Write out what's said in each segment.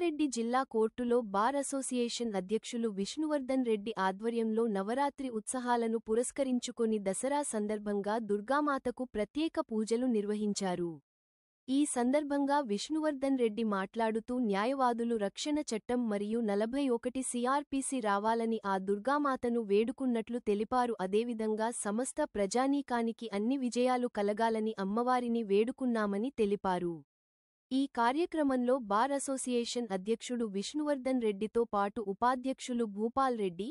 రంగారెడ్డి జిల్లా కోర్టులో bar association అధ్యక్షులు విష్ణువర్ధన్ రెడ్డి ఆధ్వర్యంలో నవరాత్రి ఉత్సవాలను పురస్కరించుకొని దసరా సందర్భంగా దుర్గామాతకు ప్రత్యేక పూజలు నిర్వహించారు. ఈ సందర్భంగా విష్ణువర్ధన్ రెడ్డి మాట్లాడుతూ న్యాయవాదులు రక్షణ చట్టం మరియు 41 సిఆర్పిసి రావాలని ఆ దుర్గామాతను వేడుకున్నట్లు తెలిపారు. అదేవిధంగా సమస్త ప్రజానీకానికి అన్ని విజయాలు కలగాలని అమ్మవారిని వేడుకున్నామని తెలిపారు. ఈ కార్యక్రమంలో బార్ అసోసియేషన్ అధ్యక్షుడు విష్ణువర్ధన్ రెడ్డితో పాటు ఉపాధ్యక్షులు భూపాల్ రెడ్డి,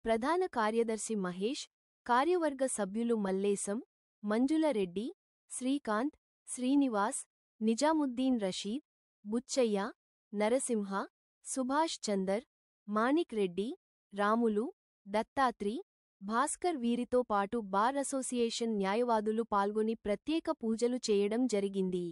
ప్రధాన కార్యదర్శి మహేష్, కార్యవర్గ సభ్యులు మల్లేశం, మంజుల రెడ్డి, శ్రీకాంత్, శ్రీనివాస్, నిజాముద్దీన్ రషీద్, బుచ్చయ్య, నరసింహ, సుభాష్ చందర్, మాణిక్ రెడ్డి, రాములు, దత్తాత్రి, భాస్కర్ వీరితో పాటు బార్ అసోసియేషన్ న్యాయవాదులు పాల్గొని ప్రత్యేక పూజలు చేయడం జరిగింది.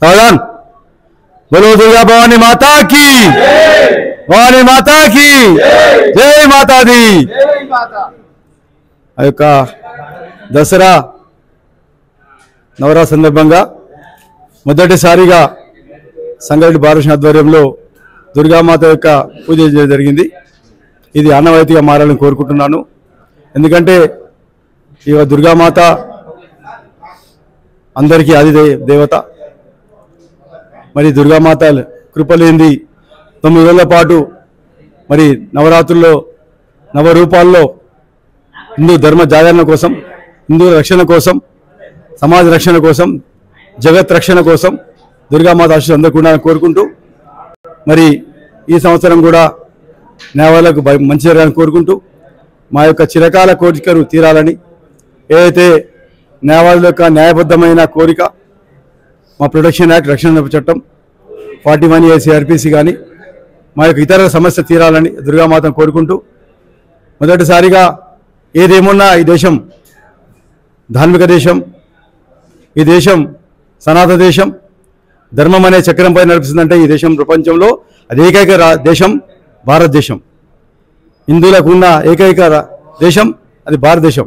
सावधान। बोलो दुर्गा भवानी माता की, भवानी माता की जय माता दी। ఆ యొక్క దసరా నవరాత్రి సందర్భంగా మొదటిసారిగా సంగారెడ్డి భారత ఆధ్వర్యంలో దుర్గామాత యొక్క పూజ జరిగింది. ఇది ఆనవాయితీగా మారాలని కోరుకుంటున్నాను. ఎందుకంటే ఈ దుర్గామాత అందరికీ ఆది దేవత. మరి దుర్గామాత కృపలేంది 9 రోజుల పాటు మరి నవరాత్రుల్లో నవరూపాల్లో హిందూ ధర్మ జాగరణ కోసం, హిందూ రక్షణ కోసం, సమాజ రక్షణ కోసం, జగత్ రక్షణ కోసం దుర్గామాత ఆశీస్సులు అందరికీ ఉండాలని కోరుకుంటూ మరి ఈ సంవత్సరం కూడా న్యాయాలకు మంచి జరగాలని కోరుకుంటూ మా యొక్క చిరకాల కోరికలు తీరాలని, ఏదైతే న్యాయవాదుల యొక్క న్యాయబద్ధమైన కోరిక మా ప్రొటెక్షన్ యాక్ట్ రక్షణ చట్టం 41A CRPC కానీ మా యొక్క ఇతర సమస్య తీరాలని దుర్గామాతను కోరుకుంటూ మొదటిసారిగా ఏదేమున్నా ఈ దేశం ధార్మిక దేశం, ఈ దేశం సనాతన దేశం, ధర్మం అనే చక్రంపై నడుపుతుందంటే ఈ దేశం ప్రపంచంలో అది ఏకైక దేశం భారతదేశం. హిందువులకు ఉన్న ఏకైక దేశం అది భారతదేశం.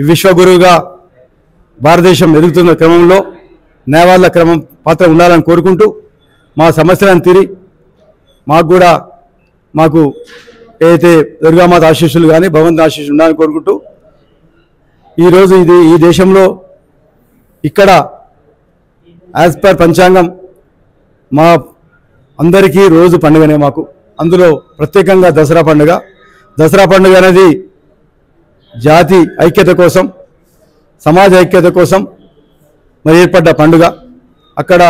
ఈ విశ్వగురువుగా భారతదేశం ఎదుగుతున్న క్రమంలో న్యాయవాదుల క్రమం పాత్ర ఉండాలని కోరుకుంటూ మా సమస్యలను తీరి మాకు ఏదైతే దుర్గామాత ఆశీస్సులు కానీ భగవంతుని ఆశీస్సులు ఉండాలని కోరుకుంటూ ఈరోజు ఈ దేశంలో ఇక్కడ యాజ్ పర్ పంచాంగం మా అందరికీ రోజు పండుగనే మాకు. అందులో ప్రత్యేకంగా దసరా పండుగ అనేది జాతి ఐక్యత కోసం, సమాజ ఐక్యత కోసం మరి ఏర్పడ్డ పండుగ. అక్కడ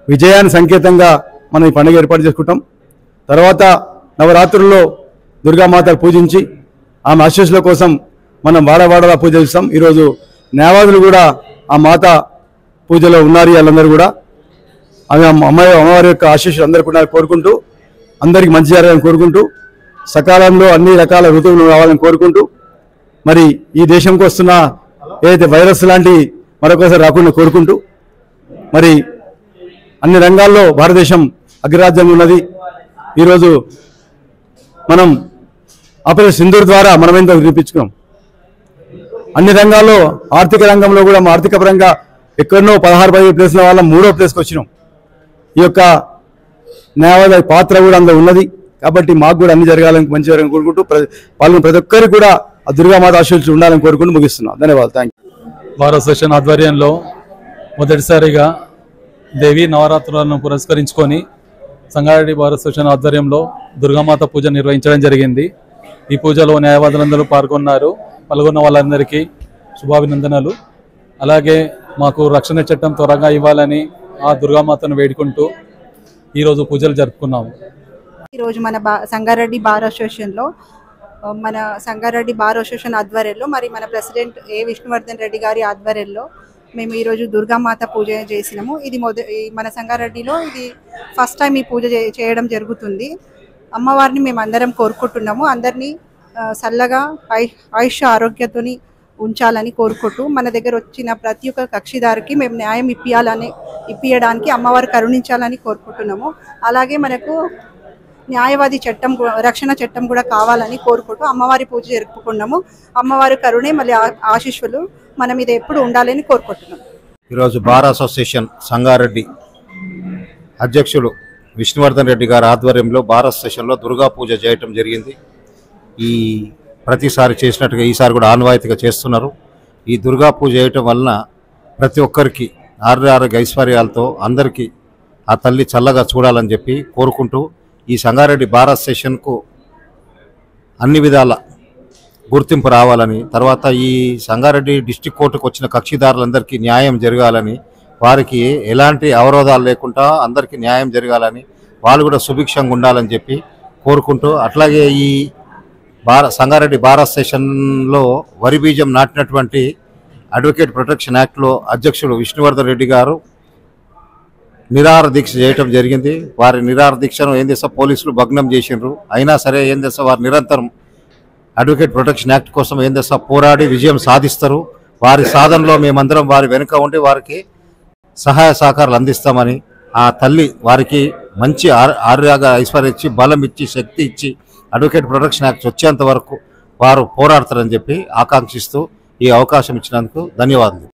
విజయాన్ని సంకేతంగా మనం ఈ పండుగ ఏర్పాటు చేసుకుంటాం. తర్వాత నవరాత్రుల్లో దుర్గామాతను పూజించి ఆమె ఆశీస్సుల కోసం మనం వాడవాడలా పూజ చేస్తాం. ఈరోజు న్యాయవాదులు కూడా ఆ మాత పూజలో ఉన్నారు. వాళ్ళందరూ కూడా అమ్మవారి యొక్క ఆశీస్సులు అందరికీ ఉండాలని కోరుకుంటూ, అందరికీ మంచి జరగాలని కోరుకుంటూ, సకాలంలో అన్ని రకాల ఋతువులు రావాలని కోరుకుంటూ మరి ఈ దేశంకి వస్తున్న ఏదైతే వైరస్ లాంటి మరొకసారి రాకుండా కోరుకుంటూ మరి అన్ని రంగాల్లో భారతదేశం అగ్రరాజ్యంగా ఉన్నది. ఈరోజు మనం ఆపరేషన్ సింధూర్ ద్వారా మనమేంతో నిరూపించుకున్నాం. అన్ని రంగాల్లో ఆర్థిక రంగంలో కూడా మా ఆర్థిక పరంగా ఎక్కడనో 16-17 ప్లేస్ల వాళ్ళ 3వ ప్లేస్కి వచ్చినాం. ఈ యొక్క న్యాయవాద పాత్ర కూడా అందులో ఉన్నది. కాబట్టి మాకు కూడా అన్ని జరగాలని మంచి జరగాలని కోరుకుంటూ వాళ్ళని ప్రతి ఒక్కరికి కూడా ఆ దుర్గామాత ఆశీస్సులు ఉండాలని కోరుకుంటూ ముగిస్తున్నాం. ధన్యవాదాలు. Thank you. భారత సెషన్ ఆధ్వర్యంలో మొదటిసారిగా దేవి నవరాత్రులను పురస్కరించుకొని సంగారెడ్డి భారత సెషన్ ఆధ్వర్యంలో దుర్గామాత పూజ నిర్వహించడం జరిగింది. ఈ పూజలో న్యాయవాదులందరూ పాల్గొన్న వాళ్ళందరికీ శుభాభినందనలు. అలాగే మాకు రక్షణ చట్టం త్వరగా ఇవ్వాలని ఆ దుర్గామాతను వేడుకుంటూ ఈరోజు పూజలు జరుపుకున్నాము. ఈరోజు మన సంగారెడ్డి బార్ అసోసియేషన్లో మన సంగారెడ్డి బార్ అసోసియేషన్ ఆధ్వర్యంలో మరి మన ప్రెసిడెంట్ విష్ణువర్ధన్ రెడ్డి గారి ఆధ్వర్యంలో మేము ఈరోజు దుర్గామాత పూజ చేసినాము. ఇది మన సంగారెడ్డిలో ఇది ఫస్ట్ టైం ఈ పూజ చేయడం జరుగుతుంది. అమ్మవారిని మేము అందరం కోరుకుంటున్నాము. అందరినీ చల్లగా ఆయుష్ ఆరోగ్యతోని ఉంచాలని కోరుకుంటూ మన దగ్గర వచ్చిన ప్రతి ఒక్క కక్షిదారికి మేము న్యాయం ఇప్పించడానికి అమ్మవారు కరుణించాలని కోరుకుంటున్నాము. అలాగే మనకు న్యాయవాది చట్టం రక్షణ చట్టం కూడా కావాలని కోరుకుంటూ అమ్మవారి పూజ జరుపుకున్నాము. అమ్మవారి కరుణే మళ్ళీ ఆశీస్సులు మన మీద ఎప్పుడు ఉండాలని కోరుకుంటున్నాము. ఈరోజు బార్ అసోసియేషన్ సంగారెడ్డి అధ్యక్షులు విష్ణువర్ధన్ రెడ్డి గారి ఆధ్వర్యంలో బార్ అసోసియేషన్లో దుర్గా పూజ చేయటం జరిగింది. ఈ ప్రతిసారి చేసినట్టుగా ఈసారి కూడా ఆనవాయితీగా చేస్తున్నారు. ఈ దుర్గా పూజ చేయటం వలన ప్రతి ఒక్కరికి ఆరోగ్య ఐశ్వర్యాలతో అందరికీ ఆ తల్లి చల్లగా చూడాలని చెప్పి కోరుకుంటూ ఈ సంగారెడ్డి బార్ అసోసియేషన్కు అన్ని విధాల గుర్తింపు రావాలని, తర్వాత ఈ సంగారెడ్డి డిస్ట్రిక్ట్ కోర్టుకు వచ్చిన కక్షిదారులందరికీ న్యాయం జరగాలని, వారికి ఎలాంటి అవరోధాలు లేకుండా అందరికీ న్యాయం జరగాలని, వాళ్ళు కూడా సుభిక్షంగా ఉండాలని చెప్పి కోరుకుంటూ, అట్లాగే ఈ సంగారెడ్డి బార్ అసోసియేషన్లో వరి బీజం నాటినటువంటి అడ్వకేట్ ప్రొటెక్షన్ యాక్ట్లో అధ్యక్షుడు విష్ణువర్ధన్ రెడ్డి గారు నిరాహార దీక్ష చేయటం జరిగింది. వారి నిరాహార దీక్షను ఏం చేస్తా పోలీసులు భగ్నం చేసిండ్రు. అయినా సరే ఏం చేస్తా వారు నిరంతరం అడ్వకేట్ ప్రొటెక్షన్ యాక్ట్ కోసం ఏం చేస్తా పోరాడి విజయం సాధిస్తారు. వారి సాధనలో మేమందరం వారి వెనుక ఉండి వారికి సహాయ సహకారాలు అందిస్తామని, ఆ తల్లి వారికి మంచి ఆరోగ్య ఐశ్వర్యం ఇచ్చి, బలం ఇచ్చి, శక్తి ఇచ్చి, అడ్వకేట్ ప్రొటెక్షన్ యాక్ట్ వచ్చేంత వరకు వారు పోరాడతారని చెప్పి ఆకాంక్షిస్తూ ఈ అవకాశం ఇచ్చినందుకు ధన్యవాదాలు.